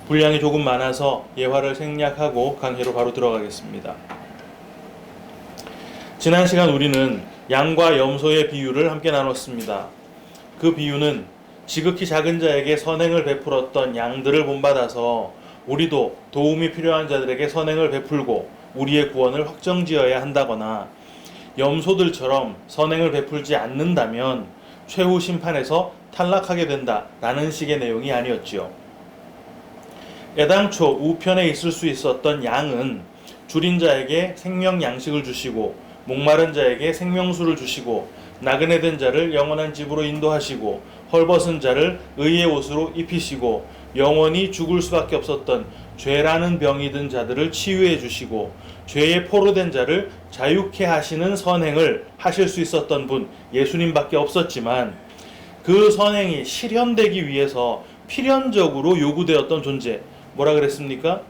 분량이 조금 많아서 예화를 생략하고 강의로 바로 들어가겠습니다. 지난 시간 우리는 양과 염소의 비유를 함께 나눴습니다. 그 비유는 지극히 작은 자에게 선행을 베풀었던 양들을 본받아서 우리도 도움이 필요한 자들에게 선행을 베풀고 우리의 구원을 확정지어야 한다거나, 염소들처럼 선행을 베풀지 않는다면 최후 심판에서 탈락하게 된다라는 식의 내용이 아니었지요. 애당초 우편에 있을 수 있었던 양은 줄인 자에게 생명 양식을 주시고, 목마른 자에게 생명수를 주시고, 나그네 된 자를 영원한 집으로 인도하시고, 헐벗은 자를 의의 옷으로 입히시고, 영원히 죽을 수밖에 없었던 죄라는 병이 든 자들을 치유해 주시고, 죄에 포로된 자를 자유케 하시는 선행을 하실 수 있었던 분 예수님밖에 없었지만, 그 선행이 실현되기 위해서 필연적으로 요구되었던 존재, 뭐라 그랬습니까?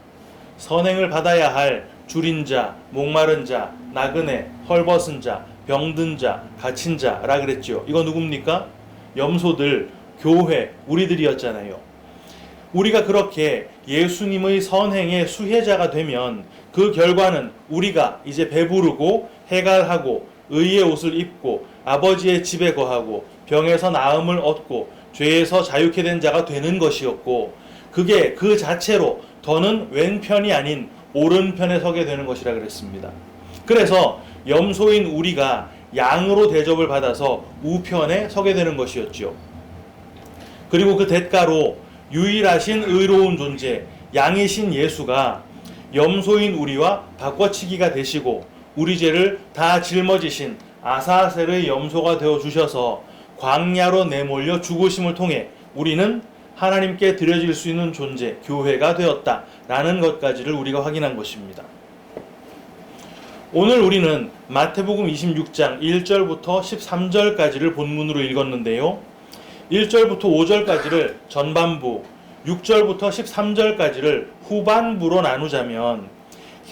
선행을 받아야 할 줄인 자, 목마른 자, 나그네, 헐벗은 자, 병든 자, 갇힌 자라 그랬죠. 이거 누굽니까? 염소들, 교회, 우리들이었잖아요. 우리가 그렇게 예수님의 선행의 수혜자가 되면 그 결과는 우리가 이제 배부르고 해갈하고 의의 옷을 입고 아버지의 집에 거하고 병에서 나음을 얻고 죄에서 자유케 된 자가 되는 것이었고, 그게 그 자체로 더는 왼편이 아닌 오른편에 서게 되는 것이라 그랬습니다. 그래서 염소인 우리가 양으로 대접을 받아서 우편에 서게 되는 것이었죠. 그리고 그 대가로 유일하신 의로운 존재, 양이신 예수가 염소인 우리와 바꿔치기가 되시고 우리 죄를 다 짊어지신 아사셀의 염소가 되어 주셔서 광야로 내몰려 죽으심을 통해 우리는 하나님께 드려질 수 있는 존재, 교회가 되었다라는 것까지를 우리가 확인한 것입니다. 오늘 우리는 마태복음 26장 1절부터 13절까지를 본문으로 읽었는데요. 1절부터 5절까지를 전반부, 6절부터 13절까지를 후반부로 나누자면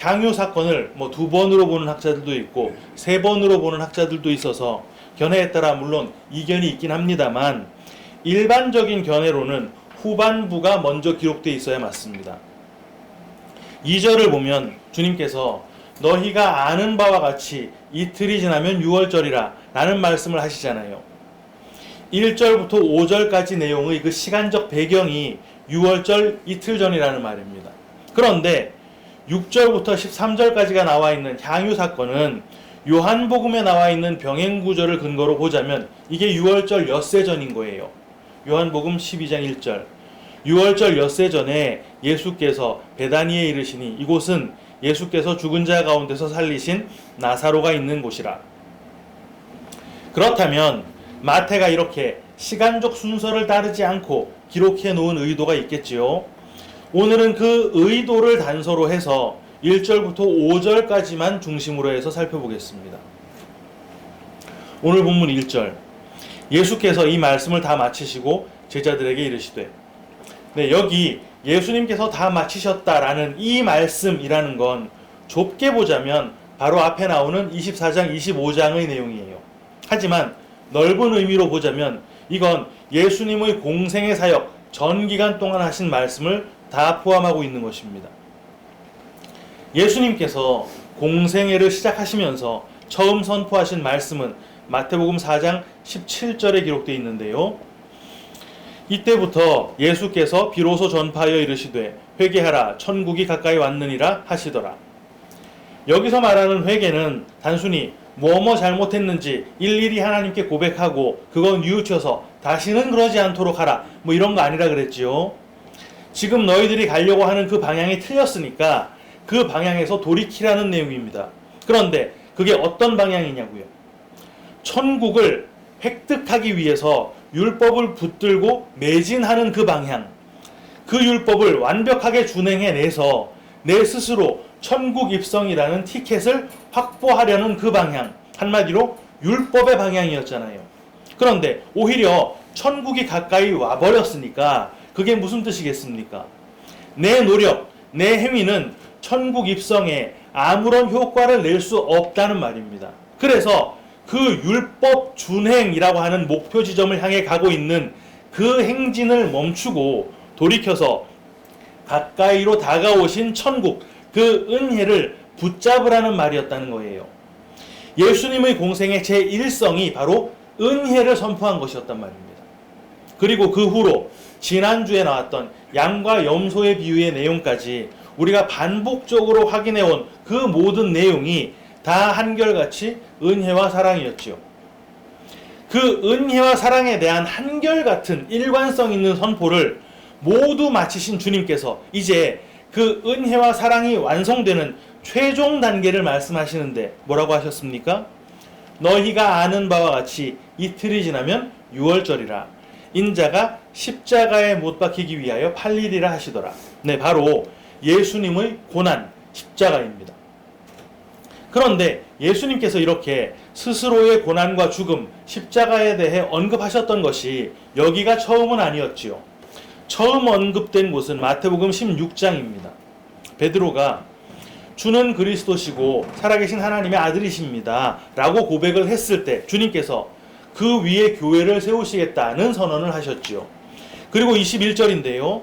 향유 사건을 2번으로 보는 학자들도 있고 3번으로 보는 학자들도 있어서 견해에 따라 물론 이견이 있긴 합니다만, 일반적인 견해로는 후반부가 먼저 기록되어 있어야 맞습니다. 2절을 보면 주님께서 너희가 아는 바와 같이 이틀이 지나면 유월절이라 라는 말씀을 하시잖아요. 1절부터 5절까지 내용의 그 시간적 배경이 유월절 이틀 전이라는 말입니다. 그런데 6절부터 13절까지가 나와 있는 향유 사건은 요한복음에 나와 있는 병행 구절을 근거로 보자면 이게 유월절 엿새 전인 거예요. 요한복음 12장 1절. 유월절 엿새 전에 예수께서 베다니에 이르시니 이곳은 예수께서 죽은 자 가운데서 살리신 나사로가 있는 곳이라. 그렇다면 마태가 이렇게 시간적 순서를 따르지 않고 기록해 놓은 의도가 있겠지요. 오늘은 그 의도를 단서로 해서 1절부터 5절까지만 중심으로 해서 살펴보겠습니다. 오늘 본문 1절. 예수께서 이 말씀을 다 마치시고 제자들에게 이르시되, 여기 예수님께서 다 마치셨다라는 이 말씀이라는 건 좁게 보자면 바로 앞에 나오는 24장, 25장의 내용이에요. 하지만 넓은 의미로 보자면 이건 예수님의 공생의 사역 전 기간 동안 하신 말씀을 다 포함하고 있는 것입니다. 예수님께서 공생애를 시작하시면서 처음 선포하신 말씀은 마태복음 4장 17절에 기록되어 있는데요. 이때부터 예수께서 비로소 전파하여 이르시되 회개하라 천국이 가까이 왔느니라 하시더라. 여기서 말하는 회개는 단순히 뭐뭐 잘못했는지 일일이 하나님께 고백하고 그건 뉘우쳐서 다시는 그러지 않도록 하라 이런 거 아니라 그랬지요. 지금 너희들이 가려고 하는 그 방향이 틀렸으니까 그 방향에서 돌이키라는 내용입니다. 그런데 그게 어떤 방향이냐고요. 천국을 획득하기 위해서 율법을 붙들고 매진하는 그 방향, 그 율법을 완벽하게 준행해내서 내 스스로 천국 입성이라는 티켓을 확보하려는 그 방향, 한마디로 율법의 방향이었잖아요. 그런데 오히려 천국이 가까이 와버렸으니까 그게 무슨 뜻이겠습니까? 내 노력, 내 행위는 천국 입성에 아무런 효과를 낼 수 없다는 말입니다. 그래서 그 율법 준행이라고 하는 목표 지점을 향해 가고 있는 그 행진을 멈추고 돌이켜서 가까이로 다가오신 천국, 그 은혜를 붙잡으라는 말이었다는 거예요. 예수님의 공생의 제1성이 바로 은혜를 선포한 것이었단 말입니다. 그리고 그 후로 지난주에 나왔던 양과 염소의 비유의 내용까지 우리가 반복적으로 확인해온 그 모든 내용이 다 한결같이 은혜와 사랑이었지요. 그 은혜와 사랑에 대한 한결같은 일관성 있는 선포를 모두 마치신 주님께서 이제 그 은혜와 사랑이 완성되는 최종 단계를 말씀하시는데 뭐라고 하셨습니까? 너희가 아는 바와 같이 이틀이 지나면 유월절이라 인자가 십자가에 못 박히기 위하여 팔리리라 하시더라. 네, 바로 예수님의 고난, 십자가입니다. 그런데 예수님께서 이렇게 스스로의 고난과 죽음, 십자가에 대해 언급하셨던 것이 여기가 처음은 아니었지요. 처음 언급된 곳은 마태복음 16장입니다. 베드로가 주는 그리스도시고 살아계신 하나님의 아들이십니다 라고 고백을 했을 때 주님께서 그 위에 교회를 세우시겠다는 선언을 하셨지요. 그리고 21절인데요.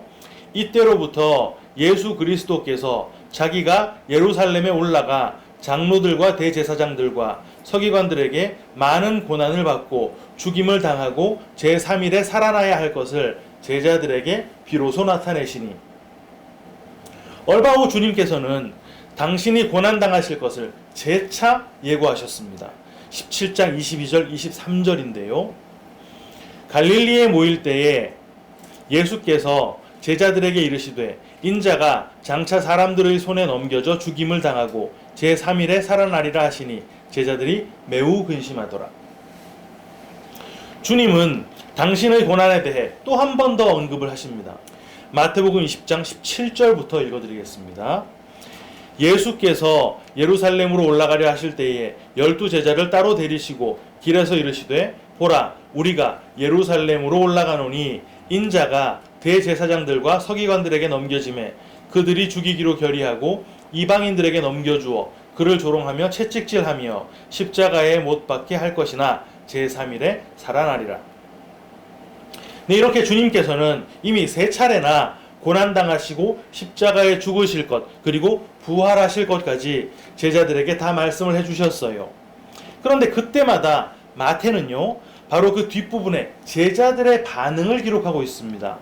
이때로부터 예수 그리스도께서 자기가 예루살렘에 올라가 장로들과 대제사장들과 서기관들에게 많은 고난을 받고 죽임을 당하고 제3일에 살아나야 할 것을 제자들에게 비로소 나타내시니 얼마 후 주님께서는 당신이 고난당하실 것을 재차 예고하셨습니다. 17장 22절 23절인데요. 갈릴리에 모일 때에 예수께서 제자들에게 이르시되 인자가 장차 사람들의 손에 넘겨져 죽임을 당하고 제3일에 살아나리라 하시니 제자들이 매우 근심하더라. 주님은 당신의 고난에 대해 또 한 번 더 언급을 하십니다. 마태복음 20장 17절부터 읽어드리겠습니다. 예수께서 예루살렘으로 올라가려 하실 때에 12제자를 따로 데리시고 길에서 이르시되 보라 우리가 예루살렘으로 올라가노니 인자가 대제사장들과 서기관들에게 넘겨지매 그들이 죽이기로 결의하고 이방인들에게 넘겨주어 그를 조롱하며 채찍질하며 십자가에 못 박게 할 것이나 제3일에 살아나리라. 네, 이렇게 주님께서는 이미 3차례나 고난당하시고 십자가에 죽으실 것 그리고 부활하실 것까지 제자들에게 다 말씀을 해주셨어요. 그런데 그때마다 마태는요 바로 그 뒷부분에 제자들의 반응을 기록하고 있습니다.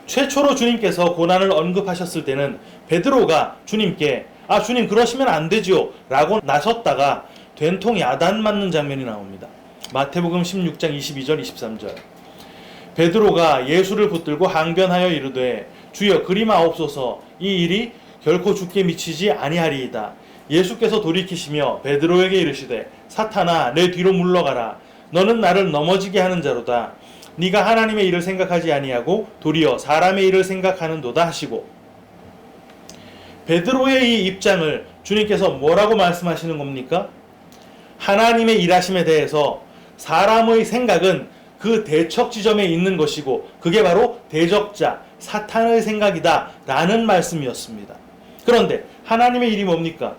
최초로 주님께서 고난을 언급하셨을 때는 베드로가 주님께 주님 그러시면 안 되지요 라고 나섰다가 된통 야단 맞는 장면이 나옵니다. 마태복음 16장 22절 23절 베드로가 예수를 붙들고 항변하여 이르되 주여 그리마옵소서 이 일이 결코 주께 미치지 아니하리이다. 예수께서 돌이키시며 베드로에게 이르시되 사탄아 내 뒤로 물러가라. 너는 나를 넘어지게 하는 자로다. 네가 하나님의 일을 생각하지 아니하고 도리어 사람의 일을 생각하는도다 하시고 베드로의 이 입장을 주님께서 뭐라고 말씀하시는 겁니까? 하나님의 일하심에 대해서 사람의 생각은 그 대척 지점에 있는 것이고 그게 바로 대적자 사탄의 생각이다 라는 말씀이었습니다. 그런데 하나님의 일이 뭡니까?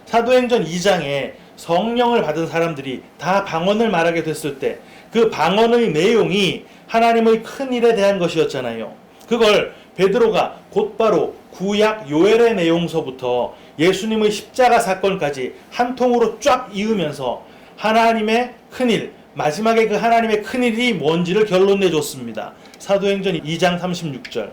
사도행전 2장에 성령을 받은 사람들이 다 방언을 말하게 됐을 때 그 방언의 내용이 하나님의 큰 일에 대한 것이었잖아요. 그걸 베드로가 곧바로 구약 요엘의 내용서부터 예수님의 십자가 사건까지 한 통으로 쫙 이으면서 하나님의 큰일, 마지막에 그 하나님의 큰일이 뭔지를 결론내줬습니다. 사도행전 2장 36절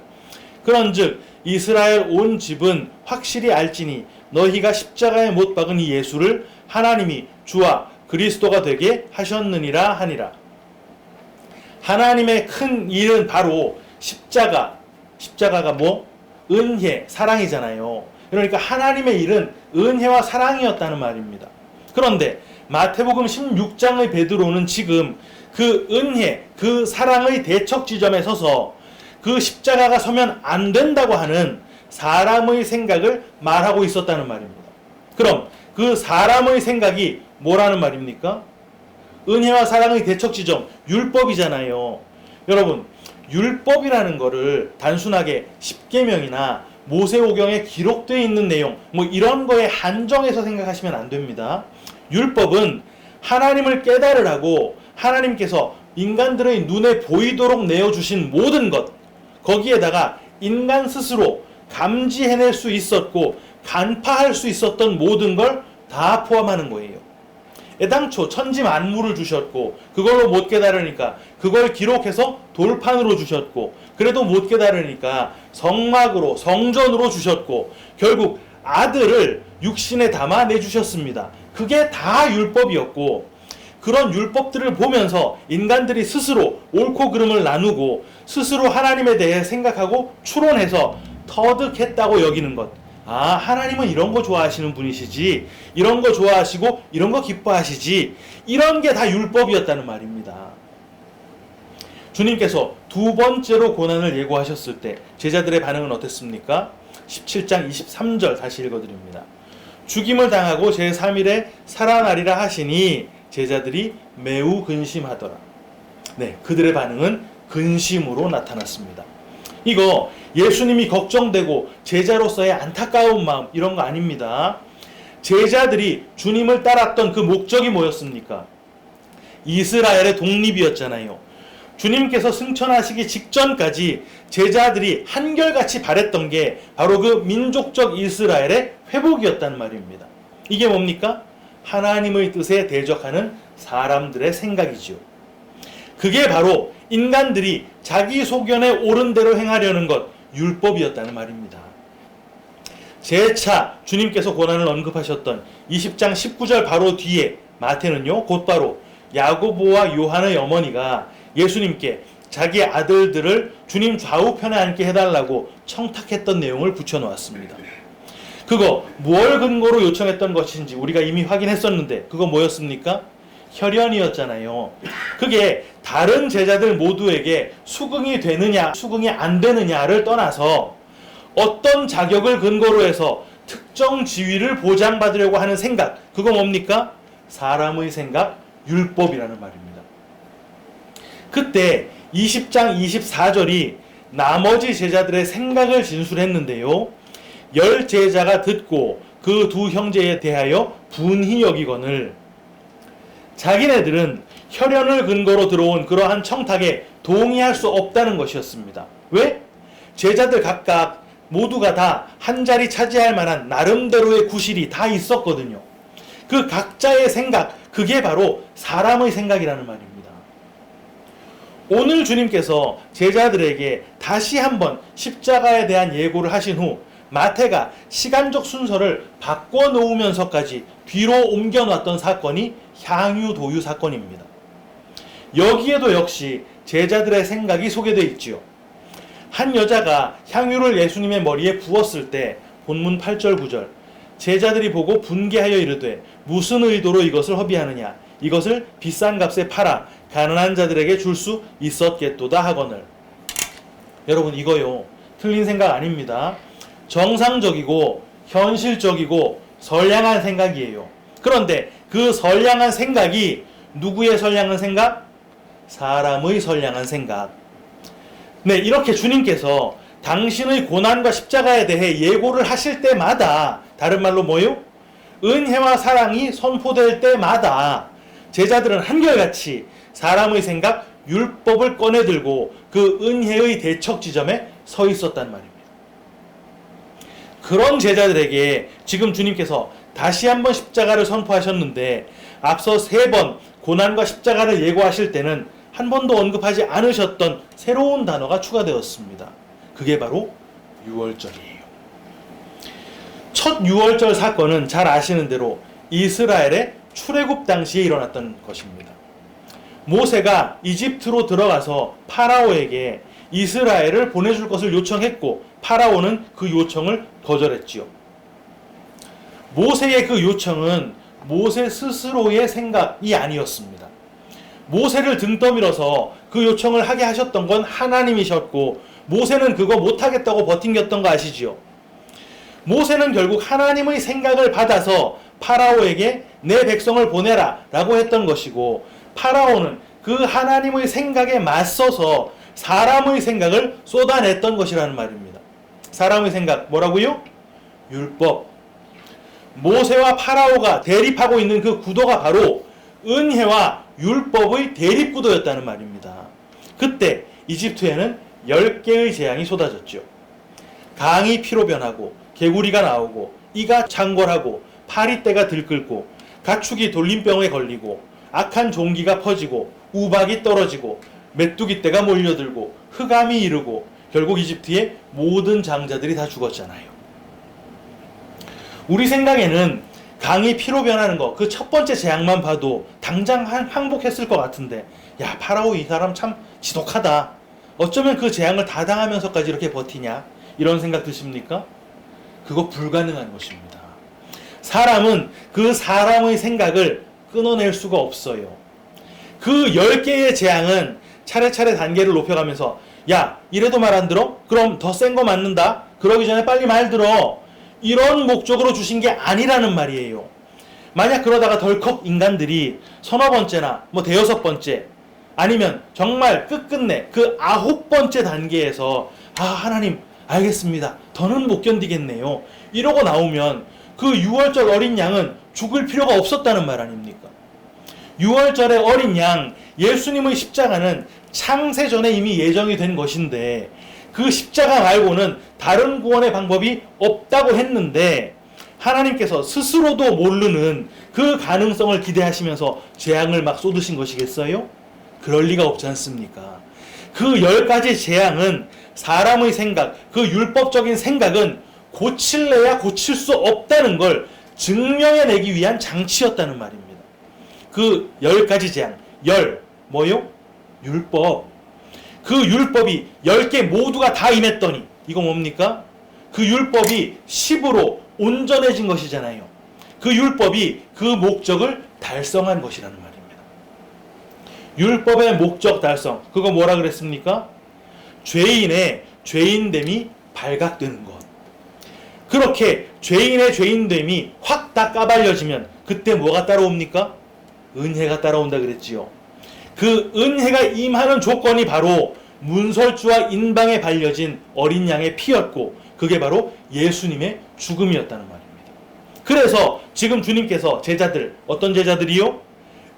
그런즉 이스라엘 온 집은 확실히 알지니 너희가 십자가에 못 박은 이 예수를 하나님이 주와 그리스도가 되게 하셨느니라 하니라. 하나님의 큰 일은 바로 십자가가 뭐? 은혜, 사랑이잖아요. 그러니까 하나님의 일은 은혜와 사랑이었다는 말입니다. 그런데 마태복음 16장의 베드로는 지금 그 은혜, 그 사랑의 대척 지점에 서서 그 십자가가 서면 안 된다고 하는 사람의 생각을 말하고 있었다는 말입니다. 그럼 그 사람의 생각이 뭐라는 말입니까? 은혜와 사랑의 대척 지점, 율법이잖아요. 여러분, 율법이라는 거를 단순하게 십계명이나 모세오경에 기록되어 있는 내용, 뭐 이런 거에 한정해서 생각하시면 안 됩니다. 율법은 하나님을 깨달으라고 하나님께서 인간들의 눈에 보이도록 내어주신 모든 것, 거기에다가 인간 스스로 감지해낼 수 있었고 간파할 수 있었던 모든 걸 다 포함하는 거예요. 애당초 천지 만물을 주셨고 그걸로 못 깨달으니까 그걸 기록해서 돌판으로 주셨고 그래도 못 깨달으니까 성막으로 성전으로 주셨고 결국 아들을 육신에 담아 내주셨습니다. 그게 다 율법이었고 그런 율법들을 보면서 인간들이 스스로 옳고 그름을 나누고 스스로 하나님에 대해 생각하고 추론해서 터득했다고 여기는 것. 아, 하나님은 이런 거 좋아하시는 분이시지, 이런 거 좋아하시고 이런 거 기뻐하시지, 이런 게 다 율법이었다는 말입니다. 주님께서 두 번째로 고난을 예고하셨을 때 제자들의 반응은 어땠습니까? 17장 23절 다시 읽어드립니다. 죽임을 당하고 제3일에 살아나리라 하시니 제자들이 매우 근심하더라. 네, 그들의 반응은 근심으로 나타났습니다. 이거 예수님이 걱정되고 제자로서의 안타까운 마음 이런 거 아닙니다. 제자들이 주님을 따랐던 그 목적이 뭐였습니까? 이스라엘의 독립이었잖아요. 주님께서 승천하시기 직전까지 제자들이 한결같이 바랬던 게 바로 그 민족적 이스라엘의 회복이었단 말입니다. 이게 뭡니까? 하나님의 뜻에 대적하는 사람들의 생각이지요. 그게 바로 인간들이 자기 소견에 옳은 대로 행하려는 것, 율법이었다는 말입니다. 재차 주님께서 고난을 언급하셨던 20장 19절 바로 뒤에 마태는요, 곧바로 야고보와 요한의 어머니가 예수님께 자기 아들들을 주님 좌우편에 앉게 해달라고 청탁했던 내용을 붙여놓았습니다. 그거 뭘 근거로 요청했던 것인지 우리가 이미 확인했었는데 그거 뭐였습니까? 혈연이었잖아요. 그게 다른 제자들 모두에게 수긍이 되느냐 수긍이 안 되느냐를 떠나서 어떤 자격을 근거로 해서 특정 지위를 보장받으려고 하는 생각, 그거 뭡니까? 사람의 생각, 율법이라는 말입니다. 그때 20장 24절이 나머지 제자들의 생각을 진술했는데요. 10 제자가 듣고 그 두 형제에 대하여 분히 여기거늘 자기네들은 혈연을 근거로 들어온 그러한 청탁에 동의할 수 없다는 것이었습니다. 왜? 제자들 각각 모두가 다 한 자리 차지할 만한 나름대로의 구실이 다 있었거든요. 그 각자의 생각, 그게 바로 사람의 생각이라는 말입니다. 오늘 주님께서 제자들에게 다시 한번 십자가에 대한 예고를 하신 후 마태가 시간적 순서를 바꿔놓으면서까지 뒤로 옮겨놨던 사건이 향유도유 사건입니다. 여기에도 역시 제자들의 생각이 소개되어 있지요. 한 여자가 향유를 예수님의 머리에 부었을 때 본문 8절 9절 제자들이 보고 분개하여 이르되 무슨 의도로 이것을 허비하느냐 이것을 비싼 값에 팔아 가난한 자들에게 줄 수 있었겠도다 하거늘. 여러분 이거요 틀린 생각 아닙니다. 정상적이고 현실적이고 선량한 생각이에요. 그런데 그 선량한 생각이 누구의 선량한 생각? 사람의 선량한 생각. 네, 이렇게 주님께서 당신의 고난과 십자가에 대해 예고를 하실 때마다 다른 말로 뭐요? 은혜와 사랑이 선포될 때마다 제자들은 한결같이 사람의 생각, 율법을 꺼내들고 그 은혜의 대척 지점에 서 있었단 말입니다. 그런 제자들에게 지금 주님께서 다시 한번 십자가를 선포하셨는데 앞서 3번 고난과 십자가를 예고하실 때는 한 번도 언급하지 않으셨던 새로운 단어가 추가되었습니다. 그게 바로 유월절이에요. 첫 유월절 사건은 잘 아시는 대로 이스라엘의 출애굽 당시에 일어났던 것입니다. 모세가 이집트로 들어가서 파라오에게 이스라엘을 보내줄 것을 요청했고 파라오는 그 요청을 거절했지요. 모세의 그 요청은 모세 스스로의 생각이 아니었습니다. 모세를 등 떠밀어서 그 요청을 하게 하셨던 건 하나님이셨고 모세는 그거 못하겠다고 버팅겼던 거 아시지요? 모세는 결국 하나님의 생각을 받아서 파라오에게 내 백성을 보내라 라고 했던 것이고 파라오는 그 하나님의 생각에 맞서서 사람의 생각을 쏟아냈던 것이라는 말입니다. 사람의 생각 뭐라고요? 율법. 모세와 파라오가 대립하고 있는 그 구도가 바로 은혜와 율법의 대립구도였다는 말입니다. 그때 이집트에는 10개의 재앙이 쏟아졌죠. 강이 피로 변하고 개구리가 나오고 이가 창궐하고 파리떼가 들끓고 가축이 돌림병에 걸리고 악한 종기가 퍼지고 우박이 떨어지고 메뚜기 떼가 몰려들고 흑암이 이르고 결국 이집트의 모든 장자들이 다 죽었잖아요. 우리 생각에는 강이 피로 변하는 거, 그 첫 번째 재앙만 봐도 당장 항복했을 것 같은데, 야, 파라오 이 사람 참 지독하다. 어쩌면 그 재앙을 다 당하면서까지 이렇게 버티냐? 이런 생각 드십니까? 그거 불가능한 것입니다. 사람은 그 사람의 생각을 끊어낼 수가 없어요. 그 10개의 재앙은 차례차례 단계를 높여가면서, 야, 이래도 말 안 들어? 그럼 더 센 거 맞는다? 그러기 전에 빨리 말 들어. 이런 목적으로 주신 게 아니라는 말이에요. 만약 그러다가 덜컥 인간들이 서너 번째나 대여섯 번째 아니면 정말 끝끝내 그 9번째 단계에서 하나님 알겠습니다. 더는 못 견디겠네요. 이러고 나오면 그 6월절 어린 양은 죽을 필요가 없었다는 말 아닙니까? 6월절의 어린 양 예수님의 십자가는 창세전에 이미 예정이 된 것인데 그 십자가 말고는 다른 구원의 방법이 없다고 했는데 하나님께서 스스로도 모르는 그 가능성을 기대하시면서 재앙을 막 쏟으신 것이겠어요? 그럴 리가 없지 않습니까? 그 10가지 재앙은 사람의 생각, 그 율법적인 생각은 고칠래야 고칠 수 없다는 걸 증명해내기 위한 장치였다는 말입니다. 그 10가지 재앙, 뭐요? 율법. 그 율법이 10개 모두가 다 임했더니 이거 뭡니까? 그 율법이 10으로 온전해진 것이잖아요. 그 율법이 그 목적을 달성한 것이라는 말입니다. 율법의 목적 달성, 그거 뭐라 그랬습니까? 죄인의 죄인됨이 발각되는 것. 그렇게 죄인의 죄인됨이 확 다 까발려지면 그때 뭐가 따라옵니까? 은혜가 따라온다 그랬지요. 그 은혜가 임하는 조건이 바로 문설주와 인방에 발려진 어린 양의 피였고 그게 바로 예수님의 죽음이었다는 말입니다. 그래서 지금 주님께서 제자들, 어떤 제자들이요?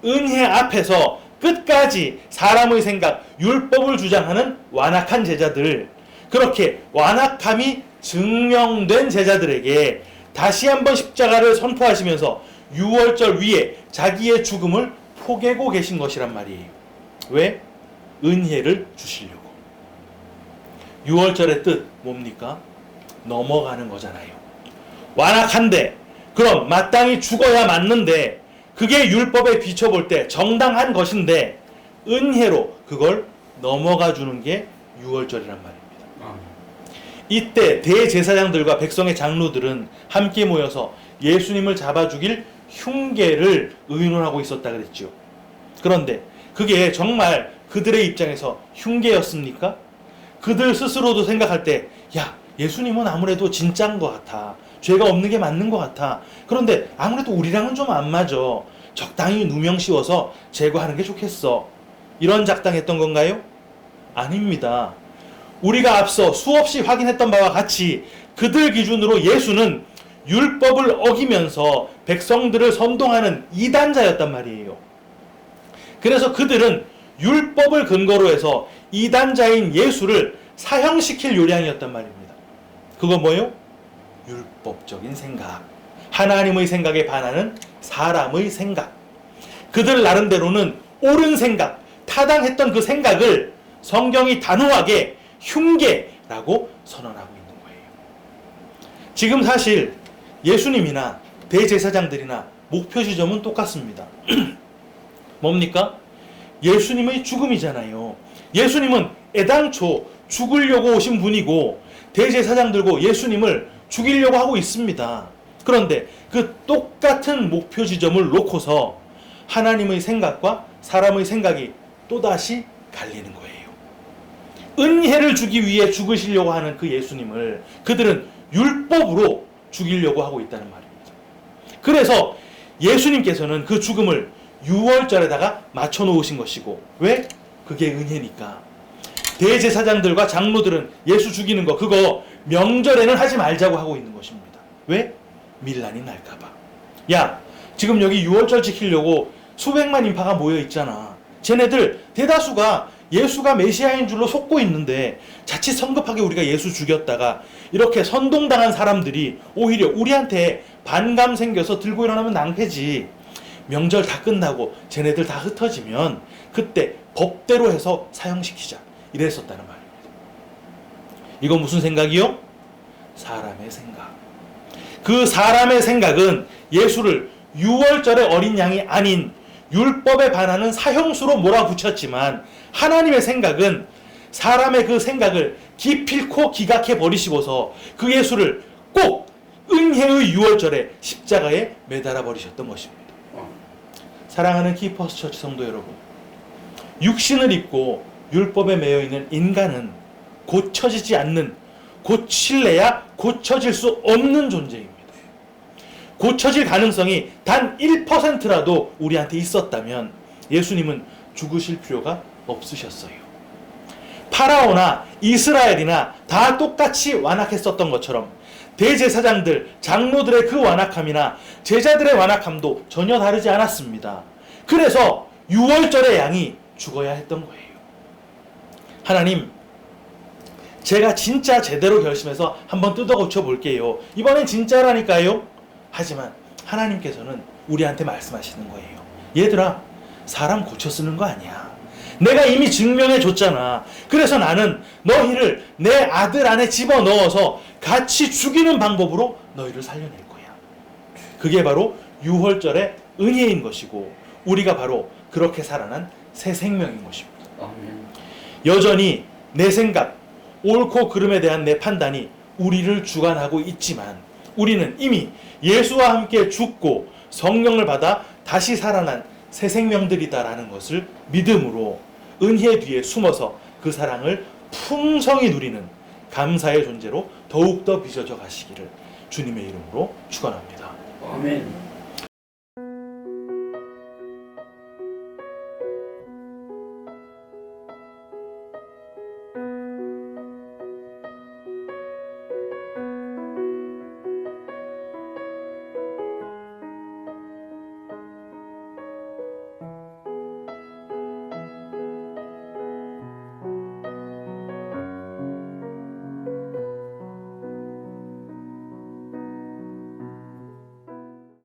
은혜 앞에서 끝까지 사람의 생각, 율법을 주장하는 완악한 제자들, 그렇게 완악함이 증명된 제자들에게 다시 한번 십자가를 선포하시면서 6월절 위에 자기의 죽음을 포개고 계신 것이란 말이에요. 왜? 은혜를 주시려고. 6월절의 뜻 뭡니까? 넘어가는 거잖아요. 완악한데 그럼 마땅히 죽어야 맞는데 그게 율법에 비춰볼 때 정당한 것인데 은혜로 그걸 넘어가 주는 게 6월절이란 말입니다. 이때 대제사장들과 백성의 장로들은 함께 모여서 예수님을 잡아 죽일 흉계를 의논하고 있었다 그랬죠. 그런데 그게 정말 그들의 입장에서 흉계였습니까? 그들 스스로도 생각할 때, 야, 예수님은 아무래도 진짜인 것 같아. 죄가 없는 게 맞는 것 같아. 그런데 아무래도 우리랑은 좀 안 맞아. 적당히 누명 씌워서 제거하는 게 좋겠어. 이런 작당했던 건가요? 아닙니다. 우리가 앞서 수없이 확인했던 바와 같이 그들 기준으로 예수는 율법을 어기면서 백성들을 선동하는 이단자였단 말이에요. 그래서 그들은 율법을 근거로 해서 이단자인 예수를 사형시킬 요량이었단 말입니다. 그거 뭐요? 율법적인 생각. 하나님의 생각에 반하는 사람의 생각. 그들 나름대로는 옳은 생각, 타당했던 그 생각을 성경이 단호하게 흉계라고 선언하고 있는 거예요. 지금 사실 예수님이나 대제사장들이나 목표 지점은 똑같습니다. 뭡니까? 예수님의 죽음이잖아요. 예수님은 애당초 죽으려고 오신 분이고 대제사장들고 예수님을 죽이려고 하고 있습니다. 그런데 그 똑같은 목표 지점을 놓고서 하나님의 생각과 사람의 생각이 또다시 갈리는 거예요. 은혜를 주기 위해 죽으시려고 하는 그 예수님을 그들은 율법으로 죽이려고 하고 있다는 말입니다. 그래서 예수님께서는 그 죽음을 6월절에다가 맞춰 놓으신 것이고, 왜? 그게 은혜니까. 대제사장들과 장로들은 예수 죽이는 거 그거 명절에는 하지 말자고 하고 있는 것입니다. 왜? 밀란이 날까봐. 야, 지금 여기 6월절 지키려고 수백만 인파가 모여 있잖아. 쟤네들 대다수가 예수가 메시아인 줄로 속고 있는데 자칫 성급하게 우리가 예수 죽였다가 이렇게 선동당한 사람들이 오히려 우리한테 반감 생겨서 들고 일어나면 낭패지. 명절 다 끝나고 쟤네들 다 흩어지면 그때 법대로 해서 사형시키자. 이랬었다는 말입니다. 이건 무슨 생각이요? 사람의 생각. 그 사람의 생각은 예수를 6월절의 어린 양이 아닌 율법에 반하는 사형수로 몰아붙였지만 하나님의 생각은 사람의 그 생각을 기필코 기각해 버리시고서 그 예수를 꼭 은혜의 6월절에 십자가에 매달아 버리셨던 것입니다. 사랑하는 키퍼스 처치 성도 여러분, 육신을 입고 율법에 매여 있는 인간은 고쳐지지 않는, 고칠래야 고쳐질 수 없는 존재입니다. 고쳐질 가능성이 단 1%라도 우리한테 있었다면 예수님은 죽으실 필요가 없으셨어요. 파라오나 이스라엘이나 다 똑같이 완악했었던 것처럼 대제사장들, 장로들의 그 완악함이나 제자들의 완악함도 전혀 다르지 않았습니다. 그래서 6월절의 양이 죽어야 했던 거예요. 하나님, 제가 진짜 제대로 결심해서 한번 뜯어 고쳐 볼게요. 이번엔 진짜라니까요. 하지만 하나님께서는 우리한테 말씀하시는 거예요. 얘들아, 사람 고쳐 쓰는 거 아니야. 내가 이미 증명해 줬잖아. 그래서 나는 너희를 내 아들 안에 집어넣어서 같이 죽이는 방법으로 너희를 살려낼 거야. 그게 바로 유월절의 은혜인 것이고 우리가 바로 그렇게 살아난 새 생명인 것입니다. 여전히 내 생각, 옳고 그름에 대한 내 판단이 우리를 주관하고 있지만 우리는 이미 예수와 함께 죽고 성령을 받아 다시 살아난 새 생명들이다라는 것을 믿음으로 은혜 뒤에 숨어서 그 사랑을 풍성히 누리는 감사의 존재로 더욱더 빚어져 가시기를 주님의 이름으로 축원합니다. 아멘.